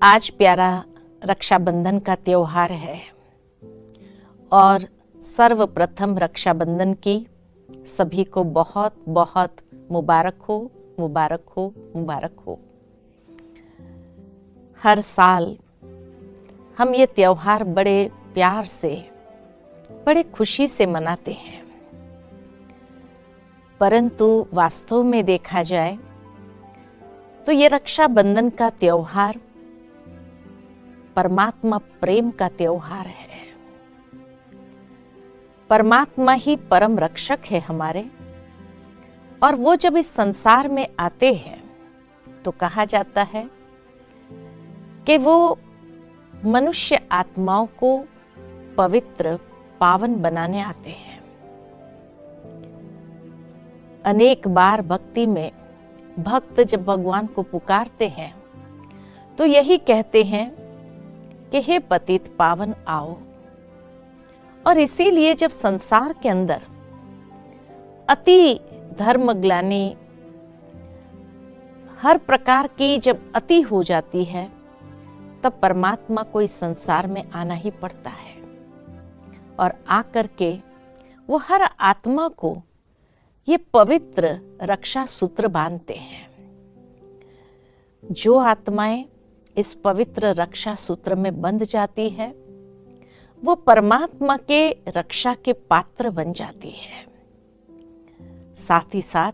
आज प्यारा रक्षाबंधन का त्योहार है और सर्वप्रथम रक्षाबंधन की सभी को बहुत बहुत मुबारक हो, मुबारक हो, मुबारक हो। हर साल हम ये त्योहार बड़े प्यार से, बड़े खुशी से मनाते हैं, परंतु वास्तव में देखा जाए तो ये रक्षाबंधन का त्योहार परमात्मा प्रेम का त्योहार है। परमात्मा ही परम रक्षक है हमारे, और वो जब इस संसार में आते हैं तो कहा जाता है कि वो मनुष्य आत्माओं को पवित्र पावन बनाने आते हैं। अनेक बार भक्ति में भक्त जब भगवान को पुकारते हैं तो यही कहते हैं कि हे पतित पावन आओ। और इसीलिए जब संसार के अंदर अति धर्म ग्लानि, हर प्रकार की जब अति हो जाती है, तब परमात्मा को इस संसार में आना ही पड़ता है और आकर के वो हर आत्मा को ये पवित्र रक्षा सूत्र बांधते हैं। जो आत्माएं इस पवित्र रक्षा सूत्र में बंध जाती है वो परमात्मा के रक्षा के पात्र बन जाती है। साथ ही साथ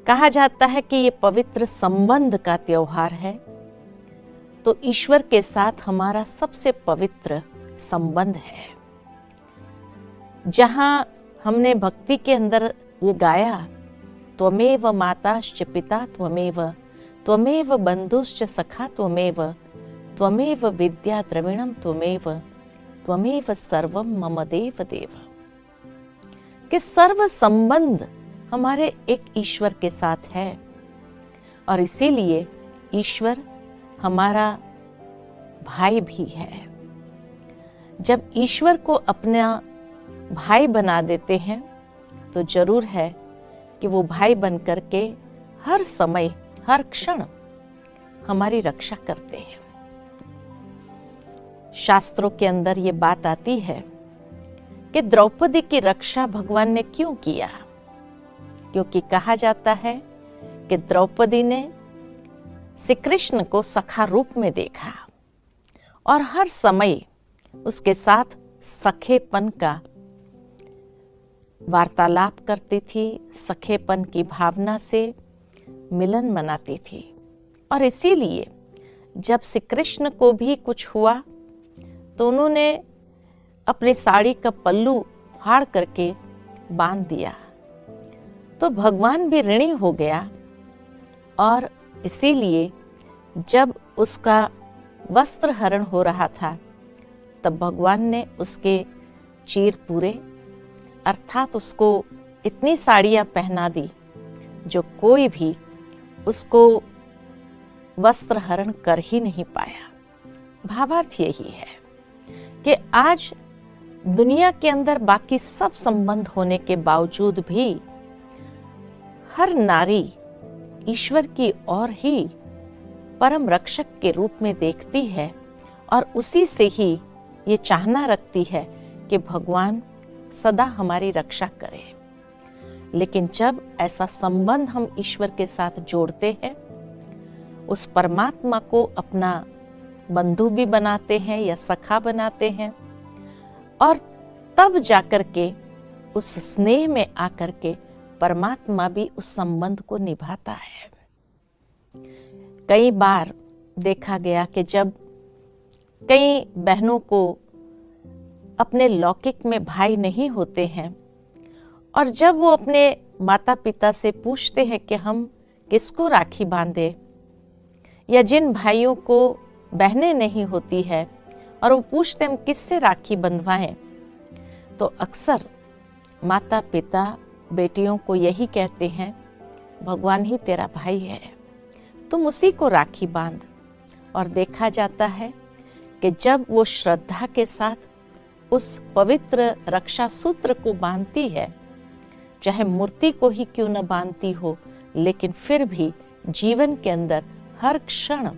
कहा जाता है कि ये पवित्र संबंध का त्योहार है, तो ईश्वर के साथ हमारा सबसे पवित्र संबंध है। जहां हमने भक्ति के अंदर ये गाया, त्वमेव माताश्च पिता त्वमेव, त्वमेव बंधुश्च सखा त्वमेव, त्वमेव विद्या द्रविणम त्वमेव, त्वमेव सर्वम मम देव देव, कि सर्व संबंध हमारे एक ईश्वर के साथ है। और इसीलिए ईश्वर हमारा भाई भी है। जब ईश्वर को अपना भाई बना देते हैं तो जरूर है कि वो भाई बन करके हर समय, हर क्षण हमारी रक्षा करते हैं। शास्त्रों के अंदर ये बात आती है कि द्रौपदी की रक्षा भगवान ने क्यों किया, क्योंकि कहा जाता है कि द्रौपदी ने श्री कृष्ण को सखा रूप में देखा और हर समय उसके साथ सखेपन का वार्तालाप करती थी, सखेपन की भावना से मिलन मनाती थी। और इसीलिए जब श्री कृष्ण को भी कुछ हुआ तो उन्होंने अपनी साड़ी का पल्लू फाड़ करके बांध दिया, तो भगवान भी ऋणी हो गया। और इसीलिए जब उसका वस्त्र हरण हो रहा था तब भगवान ने उसके चीर पूरे, अर्थात उसको इतनी साड़ियां पहना दी जो कोई भी उसको वस्त्र हरण कर ही नहीं पाया। भावार्थ यही है कि आज दुनिया के अंदर बाकी सब संबंध होने के बावजूद भी हर नारी ईश्वर की ओर ही परम रक्षक के रूप में देखती है और उसी से ही ये चाहना रखती है कि भगवान सदा हमारी रक्षा करे। लेकिन जब ऐसा संबंध हम ईश्वर के साथ जोड़ते हैं, उस परमात्मा को अपना बंधु भी बनाते हैं या सखा बनाते हैं, और तब जाकर के उस स्नेह में आकर के परमात्मा भी उस संबंध को निभाता है। कई बार देखा गया कि जब कई बहनों को अपने लौकिक में भाई नहीं होते हैं और जब वो अपने माता पिता से पूछते हैं कि हम किसको राखी बांधे, या जिन भाइयों को बहनें नहीं होती है और वो पूछते हम किससे राखी बंधवाएं, तो अक्सर माता पिता बेटियों को यही कहते हैं, भगवान ही तेरा भाई है, तुम उसी को राखी बांध। और देखा जाता है कि जब वो श्रद्धा के साथ उस पवित्र रक्षा सूत्र को बांधती है, चाहे मूर्ति को ही क्यों न बांधती हो, लेकिन फिर भी जीवन के अंदर हर क्षण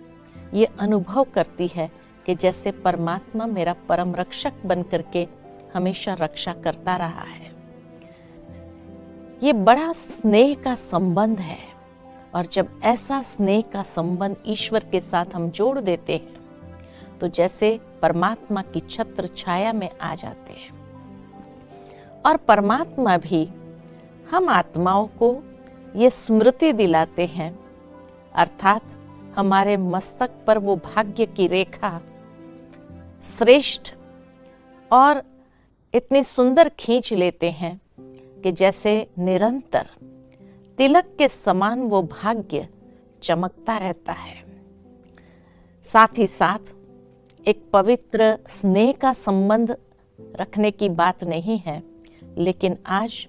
ये अनुभव करती है कि जैसे परमात्मा मेरा परम रक्षक बन करके हमेशा रक्षा करता रहा है। ये बड़ा स्नेह का संबंध है, और जब ऐसा स्नेह का संबंध ईश्वर के साथ हम जोड़ देते हैं तो जैसे परमात्मा की छत्र छाया में आ जाते हैं। और परमात्मा भी हम आत्माओं को ये स्मृति दिलाते हैं, अर्थात हमारे मस्तक पर वो भाग्य की रेखा श्रेष्ठ और इतनी सुंदर खींच लेते हैं कि जैसे निरंतर तिलक के समान वो भाग्य चमकता रहता है। साथ ही साथ एक पवित्र स्नेह का संबंध रखने की बात नहीं है, लेकिन आज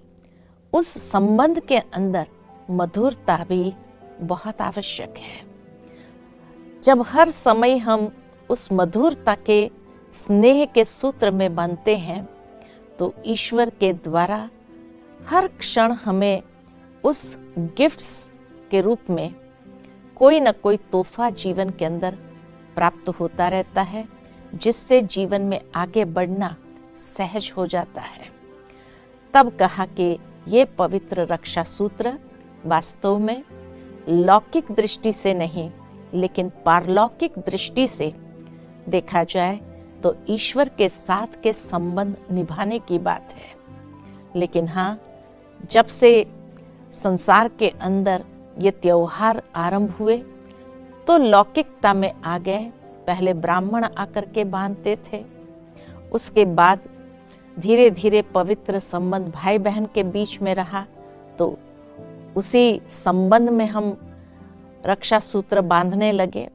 उस संबंध के अंदर मधुरता भी बहुत आवश्यक है। जब हर समय हम उस मधुरता के स्नेह के सूत्र में बांधते हैं तो ईश्वर के द्वारा हर क्षण हमें उस गिफ्ट्स के रूप में कोई न कोई तोहफा जीवन के अंदर प्राप्त होता रहता है, जिससे जीवन में आगे बढ़ना सहज हो जाता है। तब कहा कि ये पवित्र रक्षा सूत्र वास्तव में लौकिक दृष्टि से नहीं, लेकिन पारलौकिक दृष्टि से देखा जाए तो ईश्वर के साथ के संबंध निभाने की बात है। लेकिन हाँ, जब से संसार के अंदर ये त्योहार आरंभ हुए तो लौकिकता में आ गए। पहले ब्राह्मण आकर के बांधते थे, उसके बाद धीरे धीरे पवित्र संबंध भाई बहन के बीच में रहा, तो उसी संबंध में हम रक्षा सूत्र बांधने लगे।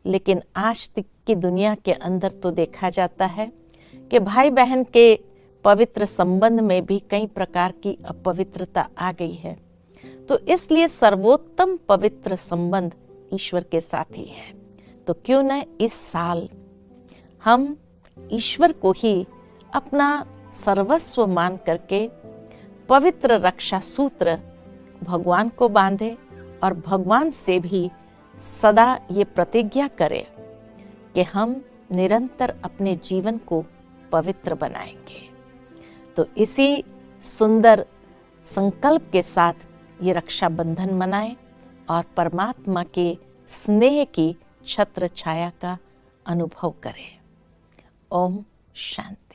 लेकिन आज तक की दुनिया के अंदर तो देखा जाता है कि भाई बहन के पवित्र संबंध में भी कई प्रकार की अपवित्रता आ गई है। तो इसलिए सर्वोत्तम पवित्र संबंध ईश्वर के साथ ही है। तो क्यों न इस साल हम ईश्वर को ही अपना सर्वस्व मान करके पवित्र रक्षा सूत्र भगवान को बांधे और भगवान से भी सदा ये प्रतिज्ञा करें कि हम निरंतर अपने जीवन को पवित्र बनाएंगे। तो इसी सुंदर संकल्प के साथ ये रक्षाबंधन मनाएं और परमात्मा के स्नेह की छत्र छाया का अनुभव करें। ओम शांति।